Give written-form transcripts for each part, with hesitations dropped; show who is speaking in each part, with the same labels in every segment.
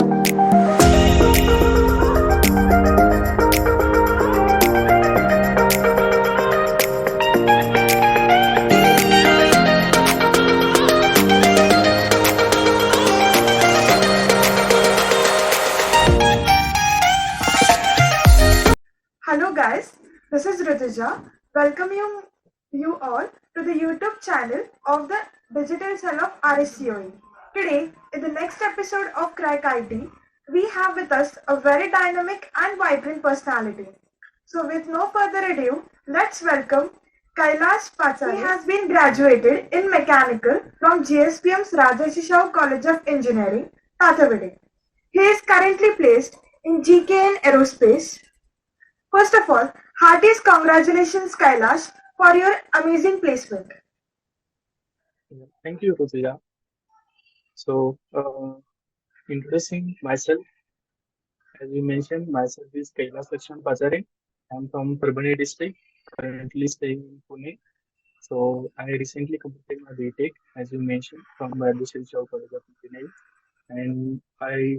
Speaker 1: Hello guys, this is Ritija. Welcome you all to the YouTube channel of the digital cell of RSCOE. Today, in the next episode of Crack IT, we have with us a very dynamic and vibrant personality. So with no further ado, let's welcome Kailas Pachare. He has been graduated in Mechanical from JSPM's Rajarshi Shahu College of Engineering, Tathawade. He is currently placed in GKN Aerospace. First of all, heartiest congratulations, Kailash, for your amazing placement.
Speaker 2: Thank you, Rosaya. So, introducing myself, as you mentioned, myself is Kailas Pachare. I'm from Parbhani district, currently staying in Pune. So, I recently completed my BTech, as you mentioned, from Rajarshi College of Engineering, and I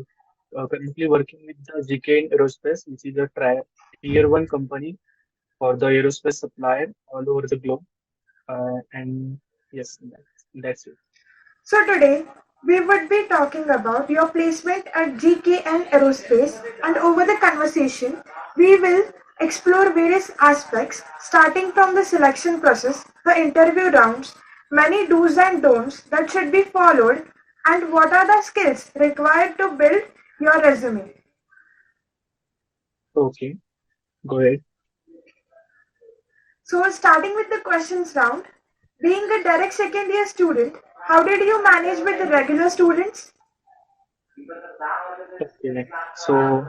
Speaker 2: currently working with the GKN Aerospace, which is a tier one company for the aerospace supplier all over the globe. And yes, that's it.
Speaker 1: So today, we would be talking about your placement at GKN Aerospace, and over the conversation, we will explore various aspects starting from the selection process, the interview rounds, many do's and don'ts that should be followed, and what are the skills required to build your resume.
Speaker 2: Okay, go ahead.
Speaker 1: So starting with the questions round, being a direct second year student, how did you manage with the regular students?
Speaker 2: Okay. So,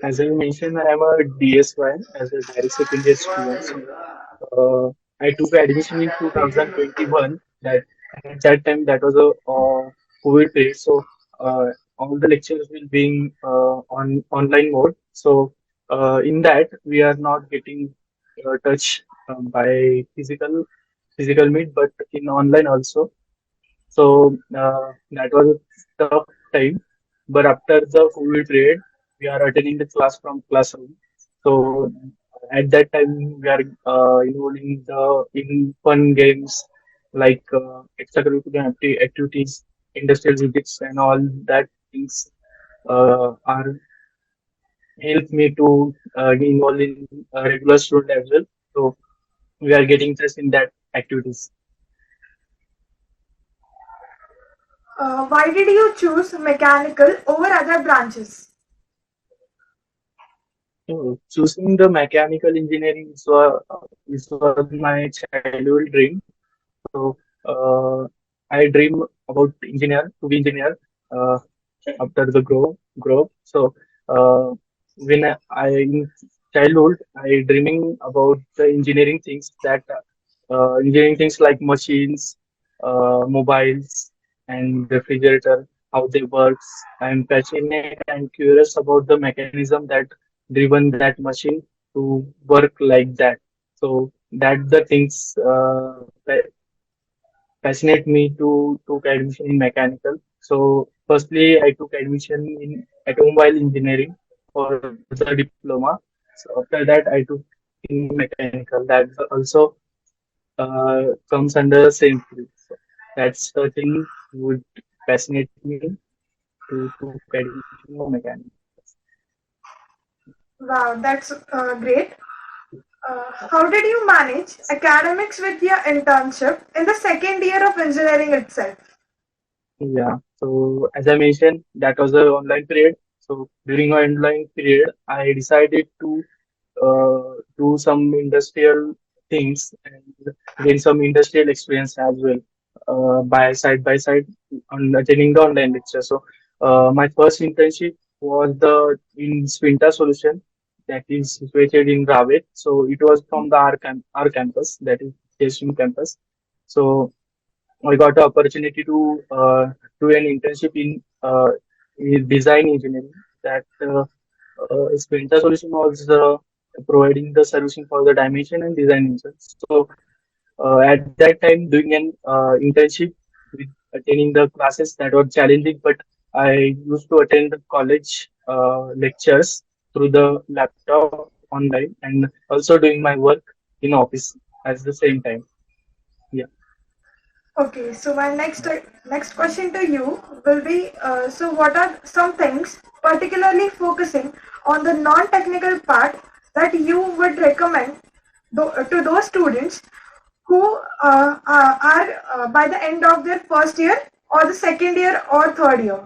Speaker 2: as I mentioned, I am a DSY as a direct second year student. So, I took admission in 2021. That at that time that was a COVID phase. So, all the lectures will be on online mode. So, in that we are not getting touch by physical meet, but in online also. So that was a tough time. But after the COVID period, we are attending the class from classroom. So at that time, we are involved in fun games like extracurricular activities, industrial visits, and all that things are help me to get involved in regular student as well. So we are getting interest in that activities.
Speaker 1: Why did you choose mechanical over other branches?
Speaker 2: So choosing the mechanical engineering is was my childhood dream. So I dream about to be engineer uh, after the grow up. So uh, when I in childhood, I dreaming about the engineering things like machines, mobiles, and refrigerator, how they works. I'm passionate and curious about the mechanism that driven that machine to work like that. So that the things fascinate me to took admission in mechanical. So firstly, I took admission in automobile engineering for the diploma. So after that, I took in mechanical. That also comes under the same field. So that's the thing would fascinate me to admission in mechanical.
Speaker 1: Wow, that's great. How did you manage academics with your internship in the second year of engineering itself?
Speaker 2: Yeah. So as I mentioned, that was a online period. So during my online period, I decided to do some industrial things and gain some industrial experience as well by side on attending the online lecture. So my first internship was the in Swinta Solution that is situated in Ravet. So it was from the R campus, that is JSPM campus. So I got the opportunity to do an internship in design engineering. That Sprinter Solution was providing the solution for the dimension and design engines. So at that time, doing an internship with attending the classes that were challenging, but I used to attend the college lectures through the laptop online and also doing my work in office at the same time. Yeah.
Speaker 1: Okay, so my next question to you will be so what are some things particularly focusing on the non-technical part that you would recommend to those students who are by the end of their first year or the second year or third year?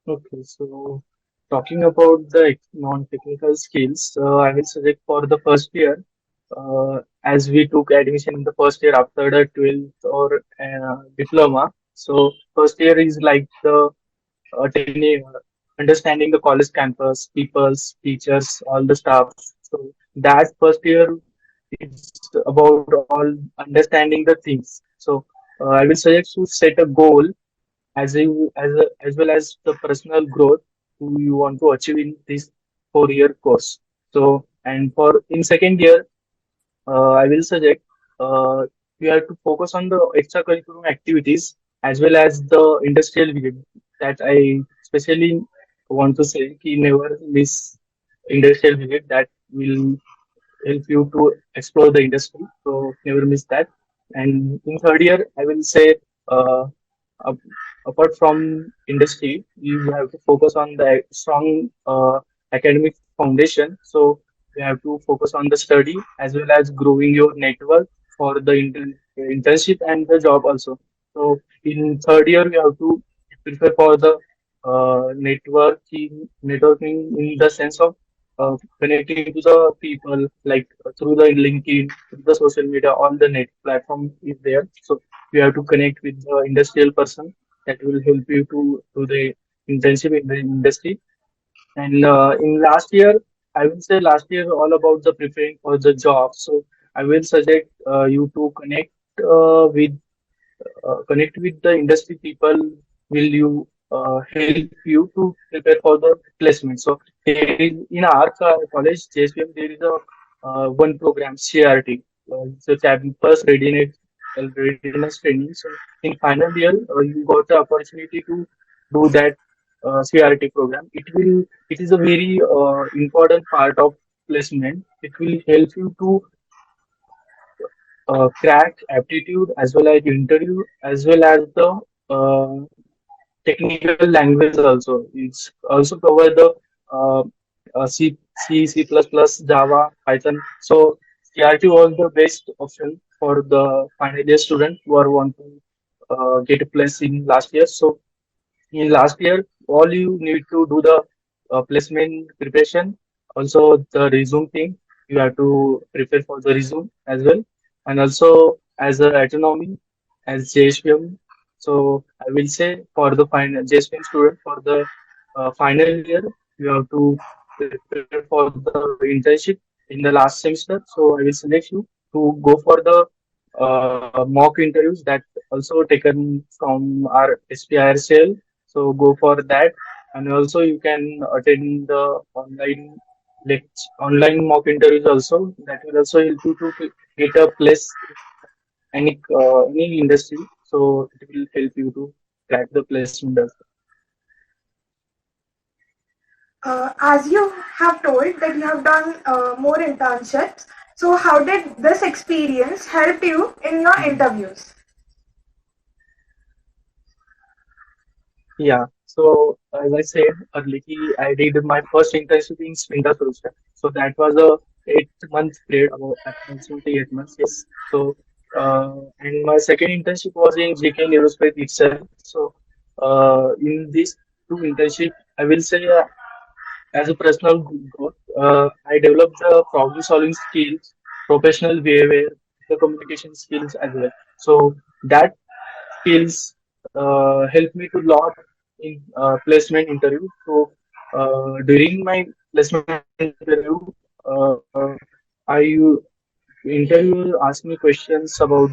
Speaker 2: Okay, so talking about the non-technical skills, I will suggest for the first year, as we took admission in the first year after the 12th or diploma. So first year is like the understanding the college campus, people's, teachers, all the staff. So that first year is about all understanding the things. So I will suggest to set a goal as well as the personal growth who you want to achieve in this 4 year course. So and for in second year, I will suggest uh, you have to focus on the extracurricular activities as well as the industrial visit that I especially want to say कि never miss industrial visit that will help you to explore the industry. So never miss that. And in third year, I will say uh, ap- apart from industry, you have to focus on the strong academic foundation. So you have to focus on the study as well as growing your network for the internship and the job also. So in third year, you have to prepare for the networking in the sense of connecting to the people like through the LinkedIn, through the social media, all the net platform is there. So you have to connect with the industrial person that will help you to do the internship in the industry. And in last year, I will say last year all about the preparing for the job. So I will suggest you to connect with the industry people will you help you to prepare for the placement. So there is in our college JSPM there is a one program CRT, so campus readiness training. So in final year you got the opportunity to do that CRT program. It is a very important part of placement. It will help you to crack aptitude as well as interview as well as the uh, technical language also. It's also cover the uh, C++, Java, Python. So CRT was the best option for the final year student who are want to get a place in last year. So in last year, all you need to do the placement preparation, also the resume thing. You have to prepare for the resume as well, and also as a autonomy as JSPM. So I will say for the final JSPM student for the final year, you have to prepare for the internship in the last semester. So I will select you to go for the mock interviews that also taken from our SP&IR cell. So go for that, and also you can attend the online mock interviews also. That will also help you to get a place any industry. So it will help you to crack the placement as
Speaker 1: As you have told that you have done more internships, so how did this experience help you in your
Speaker 2: well.
Speaker 1: interviews?
Speaker 2: Yeah. So as I said earlier, I did my first internship in Sprinter Solution. So that was a 8 month period, about approximately 8 months. Yes. So and my second internship was in GKN Aerospace itself. So in these two internship, I will say as a personal growth, I developed the problem solving skills, professional behavior, the communication skills as well. So that skills help me to lot in placement interview. So during my placement interview, I interviewer asked me questions about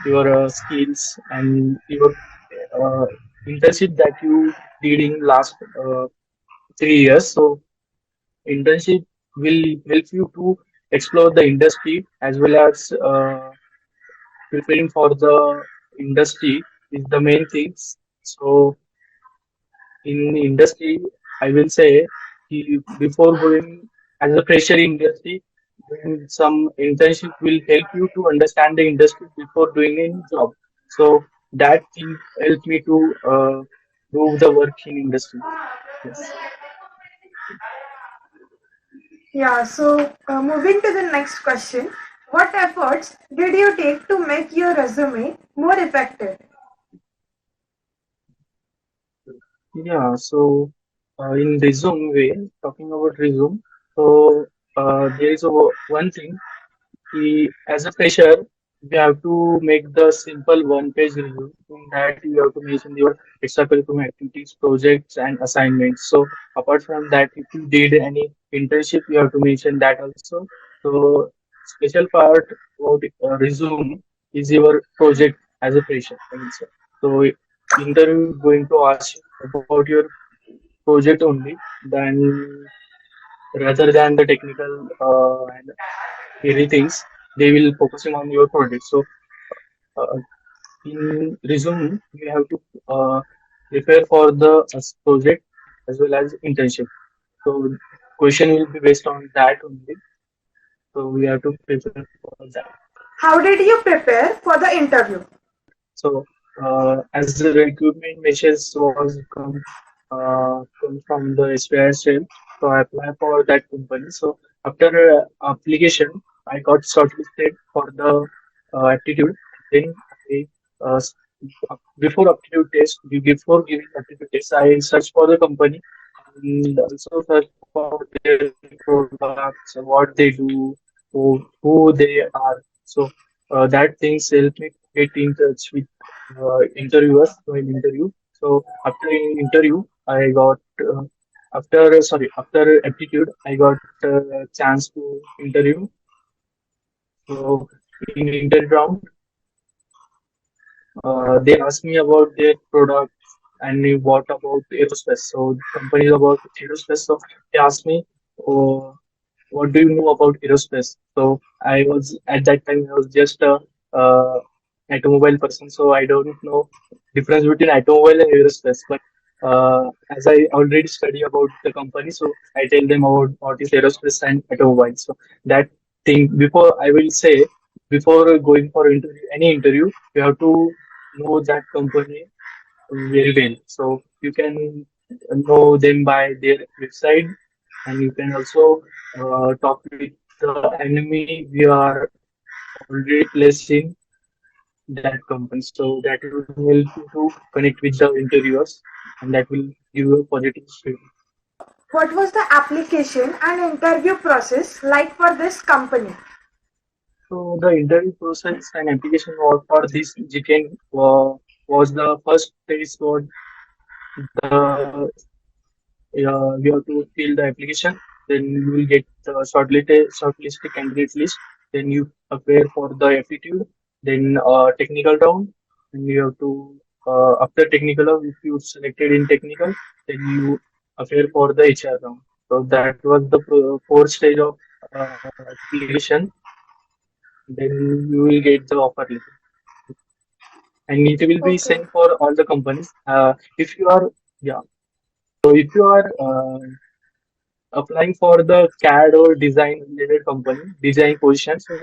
Speaker 2: your skills and your uh, internship that you did in last 3 years. So internship will help you to explore the industry as well as preparing for the industry is the main things. So in industry, I will say before going as a fresher in industry, doing some internship will help you to understand the industry before doing a job. So that thing helped me to do the work in industry. Yes.
Speaker 1: Yeah, so moving to the next question. What efforts did you take to make your resume more effective?
Speaker 2: Yeah. So in resume way, talking about resume, so there is one thing. As a fresher, you have to make the simple one-page review. In that, you have to mention your extracurricular activities, projects, and assignments. So, apart from that, if you did any internship, you have to mention that also. So, special part about resume is your project as a fresher, I will say. So, interview is going to ask you about your project only, then rather than the technical and theory things, they will focusing on your project. So uh, in resume, you have to prepare for the project as well as internship. So question will be based on that only. So we have to prepare for that.
Speaker 1: How did you prepare for the interview?
Speaker 2: So as the recruitment message was come from the SPI sale, so I applied for that company. So after application, I got shortlisted for the aptitude. Then I before aptitude test, before giving aptitude test, I search for the company and also search for their products, what they do, who they are. So that things help me get in touch with interviewers while interview. So after interview, I got after aptitude, I got chance to interview. So in interview round, they asked me about their products and what about aerospace. So companies about aerospace. So they asked me, oh, what do you know about aerospace? So I was at that time I was just a automobile person, so I don't know difference between automobile and aerospace. But as I already study about the company, so I tell them about what is aerospace and automobile. So that thing before I will say before going for interview, any interview, you have to know that company very well. So you can know them by their website, and you can also talk with the enemy we are already placed in that company. So that will help you to connect with the interviewers, and that will give you a positive feedback.
Speaker 1: What was the application and interview process like for this company?
Speaker 2: So the interview process and application for this GKN was the first phase for the you have to fill the application, then you will get the shortlisted candidate list, then you appear for the aptitude, then technical round, and you have to after technical round, if you selected in technical, then you appear for the HR round. So that was the fourth stage of application, then you will get the offer letter. And it will be
Speaker 1: Okay.
Speaker 2: sent for all the companies. If you are, yeah, so if you are applying for the CAD or design related company, design position. So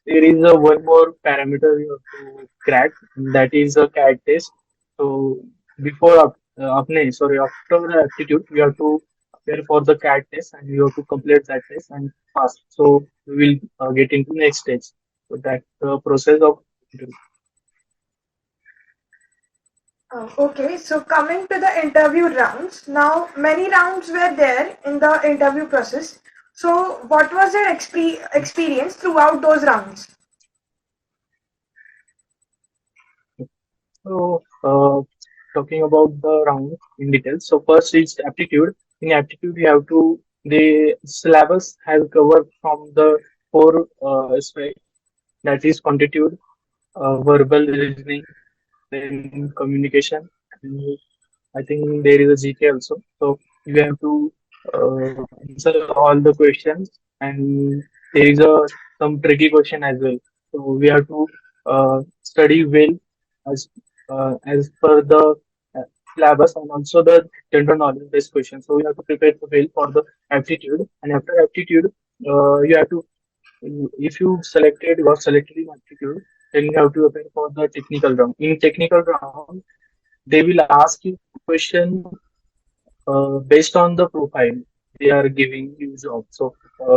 Speaker 2: there is a one more parameter you have to crack, that is a CAD test. So before sorry, after the aptitude, you have to appear for the CAD test and you have to complete that test and pass. So we will get into next stage. So that's the process of interview.
Speaker 1: Okay, so coming to the interview rounds, now many rounds were there in the interview process. So, what was your experience throughout those rounds?
Speaker 2: So, talking about the round in detail. So, first is aptitude. In aptitude, you have to the syllabus has covered from the four aspect, that is quantitative, verbal reasoning, then communication. And I think there is a GK also. So you have to answer all the questions, and there is a some tricky question as well. So we have to study well as per the syllabus and also the general knowledge based questions. So you have to prepare well for the aptitude, and after aptitude, you have to if you selected got selected in aptitude, then you have to prepare for the technical round. In technical round, they will ask you question based on the profile they are giving you job. So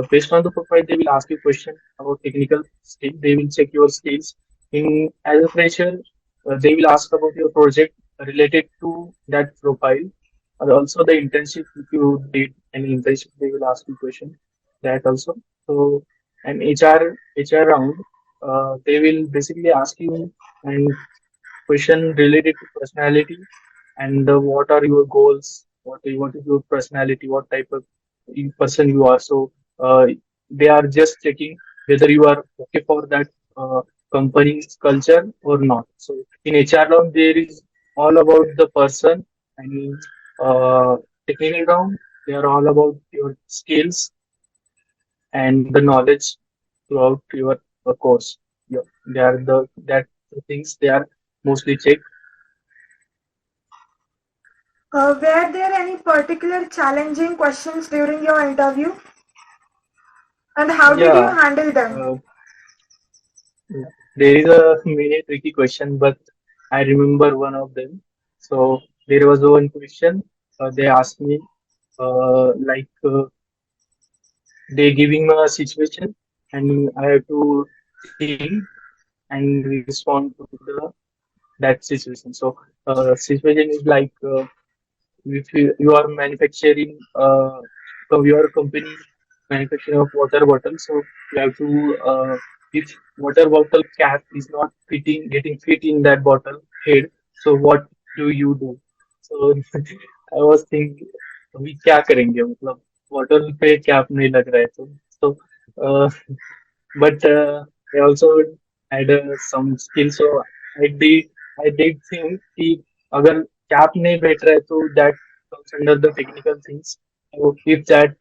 Speaker 2: based on the profile, they will ask you question about technical skill. They will check your skills. In as a fresher, they will ask about your project related to that profile. Also the internship, if you did any internship, they will ask you question that also. So an HR round, they will basically ask you and question related to personality and what are your goals, what is your personality, what type of person you are. So they are just checking whether you are okay for that company's culture or not. So in HR round, there is all about the person, and technical round, they are all about your skills and the knowledge throughout your course. Yeah, they are the things they are mostly checked.
Speaker 1: Were there any particular challenging questions during your interview, and how did you
Speaker 2: Yeah,
Speaker 1: handle them?
Speaker 2: uh, yeah. There is a many tricky question, but I remember one of them. So there was one question they asked me, they giving me a situation, and I have to think and respond to the that situation. So situation is like if you are manufacturing so your company is manufacturing of water bottles, so you have to if water bottle cap is not fitting getting fit in that bottle head, so what do you do? So I was thinking अभी क्या करेंगे मतलब bottle पे cap नहीं लग रहा है तो but I also had some skills. So I did I did think कि अगर cap नहीं बैठ रहा है तो that comes under the technical things. So if that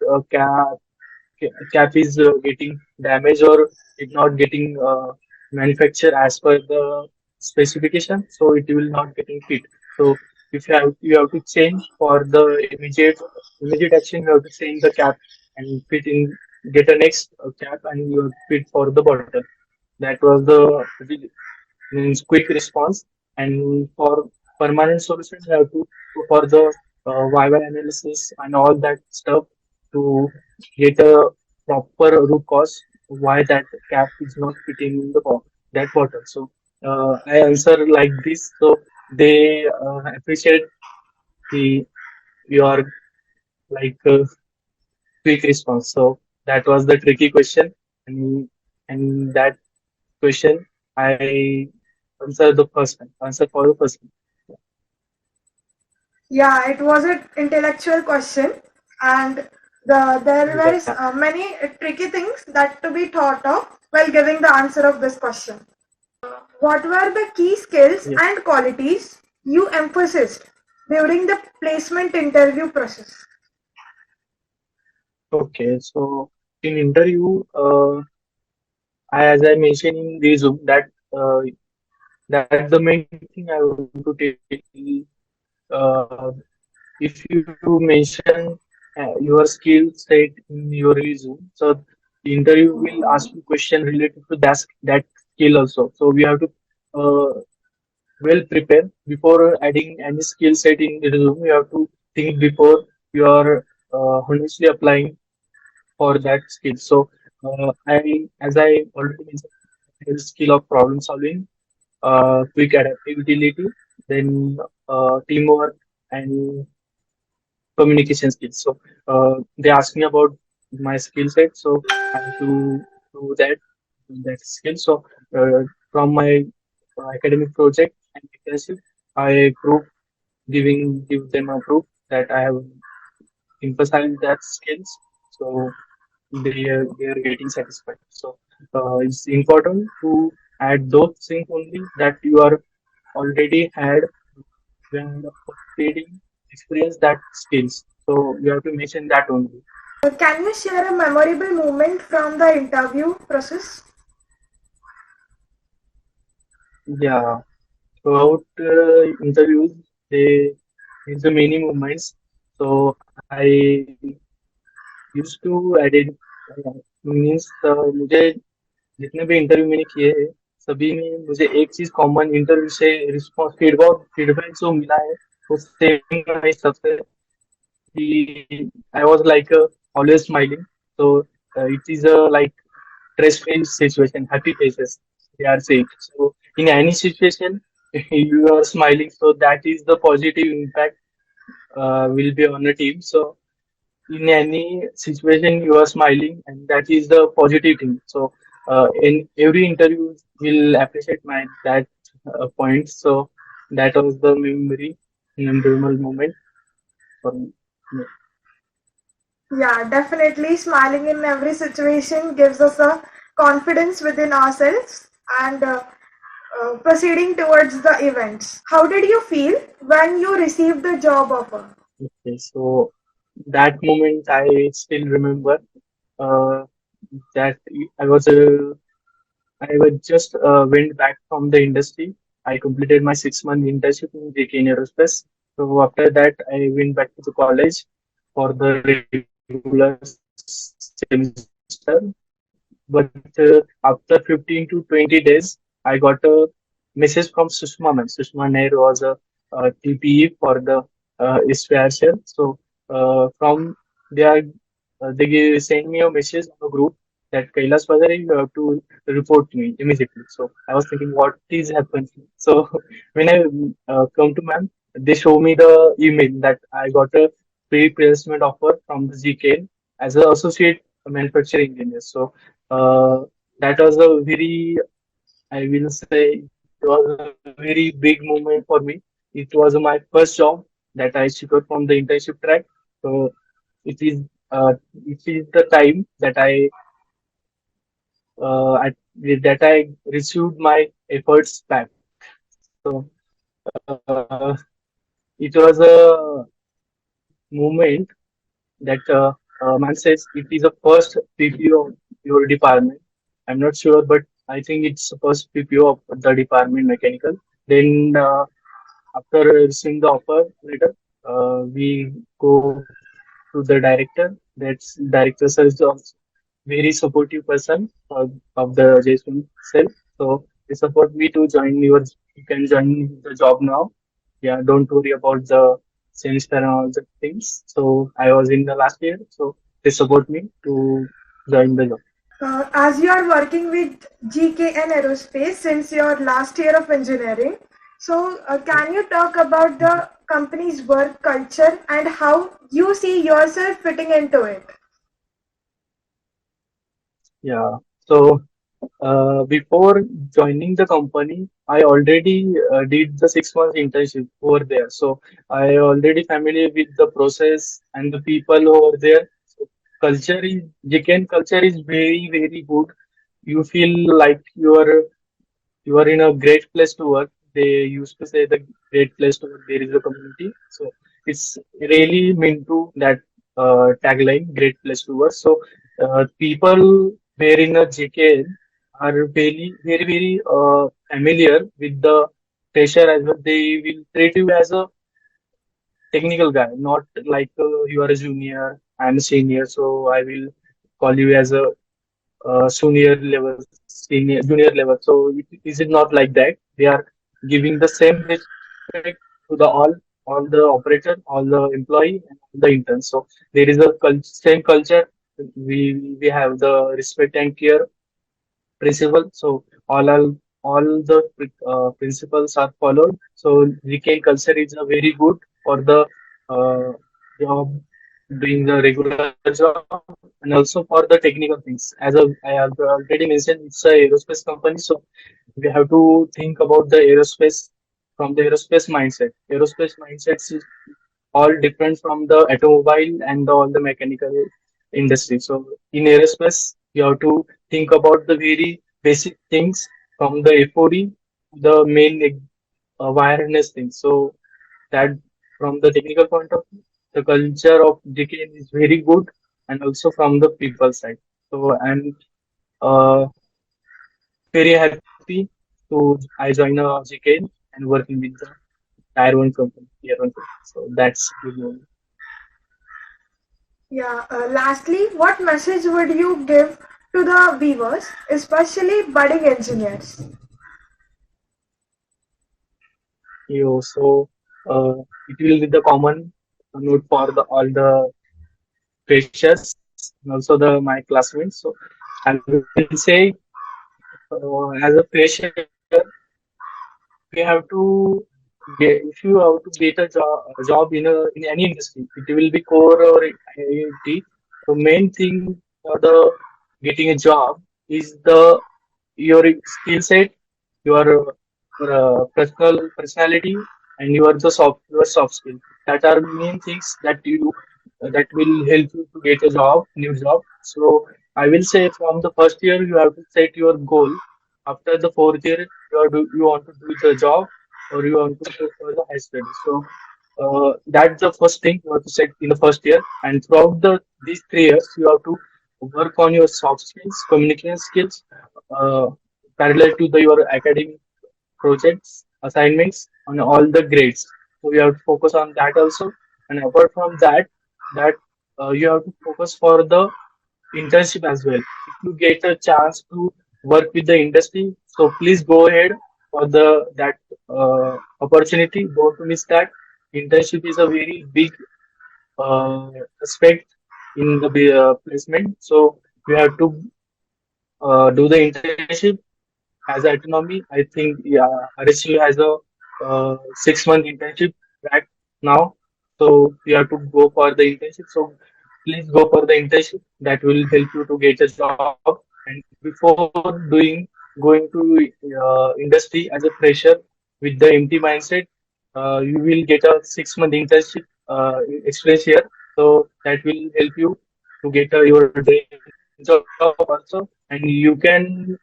Speaker 2: cap is getting damaged or it not getting manufactured as per the specification, so it will not getting fit. So if you have to change for the immediate action, you have to change the cap and fit in get a next cap and you fit for the bottle. That was the means quick response. And for permanent solution, you have to go for the Viva analysis and all that stuff to get a proper root cause why that cap is not fitting in the that bottle. So I answer like this. So they appreciate the your like quick response. So that was the tricky question, and that question I answer for the first one.
Speaker 1: Yeah, it was an intellectual question, and there
Speaker 2: Yeah,
Speaker 1: were many tricky things that to be thought of while giving the answer of this question. What were the key skills
Speaker 2: yes.
Speaker 1: and qualities you emphasized during the placement interview process?
Speaker 2: Okay, so in interview, as I mentioned in resume that that the main thing I want to tell uh, if you mention your skill set in your resume, so the interview will ask you question related to that skill also. So we have to well prepare before adding any skill set in the resume. You have to think before you are honestly applying for that skill. So as I already mentioned, I have skill of problem solving, quick adaptability, then teamwork and communication skills. So they asked me about my skill set, so I have to do that skill. So from my academic project and internship, I give them a proof that I have emphasized that skills. So they are getting satisfied. So it's important to add those things only that you are already had when completing experience that skills. So you have to mention that only.
Speaker 1: Can you share a memorable moment from the interview process?
Speaker 2: Yeah. Throughout interviews, they There's a many moments. So I used to edit means मुझे जितने भी interview मैंने किए हैं सभी में मुझे एक चीज कॉमन इंटरव्यू से रिस्पॉन्स फीडबैक फीडबैक जो मिला है वो सेम है सबसे कि I was like always smiling. So it is a like stress-free situation, happy faces. They are saying. So in any situation, you are smiling. So that is the positive impact will be on the team. So in any situation, you are smiling, and that is the positive thing. So in every interview, will appreciate my that point. So that was the memorable moment for me. Yeah.
Speaker 1: Yeah, definitely. Smiling in every situation gives us a confidence within ourselves and proceeding towards the events. How did you feel when you received the job offer?
Speaker 2: Okay, so that moment I still remember uh, that I was just went back from the industry. I completed my 6 month internship in GKN Aerospace. So after that, I went back to the college for the regular semester. But after 15 to 20 days, I got a message from Sushma ma'am. Sushma Nair was a TPE for the SPR. So from they are they sent me a message on the group that Kailas Pachare, you have to report me immediately. So I was thinking, what is happening? So when I come to ma'am, they show me the email that I got a pre-placement offer from the GKN as an associate manufacturing engineer. So uh, that was a very, I will say, it was a very big moment for me. It was my first job that I secured from the internship track. So it is it is the time I, that I received my efforts back. So uh, it was a moment that man says it is a first PPO of your department. I'm not sure, but I think it's the first PPO of the department mechanical. Then after receiving the offer letter, we go to the director. That's director sir is also very supportive person of the JSPM cell. So they support me to join your. You can join the job now. Yeah, don't worry about the semester and all the things. So I was in the last year, so they support me to join the job.
Speaker 1: As you are working with GKN Aerospace since your last year of engineering, so can you talk about the company's work culture and how you see yourself fitting into it?
Speaker 2: Yeah. So before joining the company, I already did the 6 months internship over there. So I already familiar with the process and the people over there. So culture is JKN culture is very very good. You feel like you are in a great place to work. They used to say the great place to work. There is a community. So it's really meant to that tagline, great place to work. So people here in a JKN are very familiar with the pressure as well. They will treat you as a technical guy, not like you are a junior, I'm a senior, so I will call you as a senior level, senior, junior level. So is it not like that? They are giving the same respect to all the operator, all the employee, and all the interns. So there is a same culture. We have the respect and care principle. So all the principles are followed. So GK culture is a very good for the uh, job, doing the regular job, and also for the technical things. I have already mentioned, it's a aerospace company, so we have to think about the aerospace from the aerospace mindset. Aerospace mindsets is all different from the automobile and all the mechanical industry. So in aerospace, you have to think about the very basic things from the FOD, the main wire harness thing. So that from the technical point of view, the culture of JKN is very good, and also from the people side. So I'm uh, very happy to I join JKN and working with them. tier one company. So that's good one.
Speaker 1: Yeah. Lastly, what message would you give to the viewers, especially budding engineers?
Speaker 2: So it will be the common note for the all the freshers and also the my classmates. So I will say as a fresher, if you have to if you have to get a job in any industry, it will be core or IIT. The main thing for the getting a job is the your skill set, your personal personality, and your soft skill. That are main things that will help you to get a new job. So I will say from the first year you have to set your goal. After the fourth year, you want to do the job or you want to go for the high study. So that's the first thing you have to set in the first year. And throughout these 3 years, you have to work on your soft skills, communication skills, uh, parallel to your academic projects, assignments, and all the grades. So you have to focus on that also. And apart from that you have to focus for the internship as well. If you get a chance to work with the industry, so please go ahead for the that opportunity. Don't miss that. Internship is a very big aspect in the placement. So you have to do the internship as autonomy. I think yeah, RSU has a 6 month internship right now. So you have to go for the internship. So please go for the internship. That will help you to get a job. And before going to industry as a fresher with the empty mindset, you will get a 6 month internship experience here. So that will help you to get your dream job also. And you can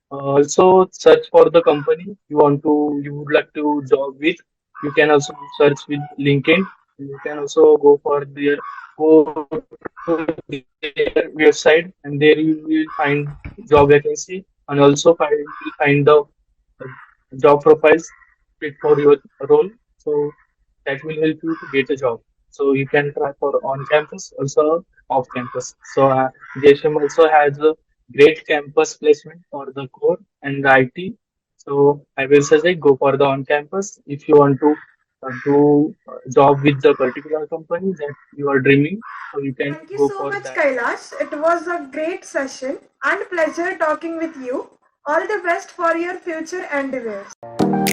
Speaker 2: also search for the company you would like to job with. You can also search with LinkedIn. You can also go to their website, and there you will find job vacancy, and also you will find the job profiles fit for your role. So that will help you to get a job. So you can try for on campus, also off campus. So JSM also has a great campus placement for the core and the IT. So I will suggest go for the on campus if you want to do job with the particular company that you are dreaming. So you can
Speaker 1: Thank you
Speaker 2: go
Speaker 1: so
Speaker 2: for
Speaker 1: much,
Speaker 2: that.
Speaker 1: Kailash. It was a great session and pleasure talking with you. All the best for your future endeavors.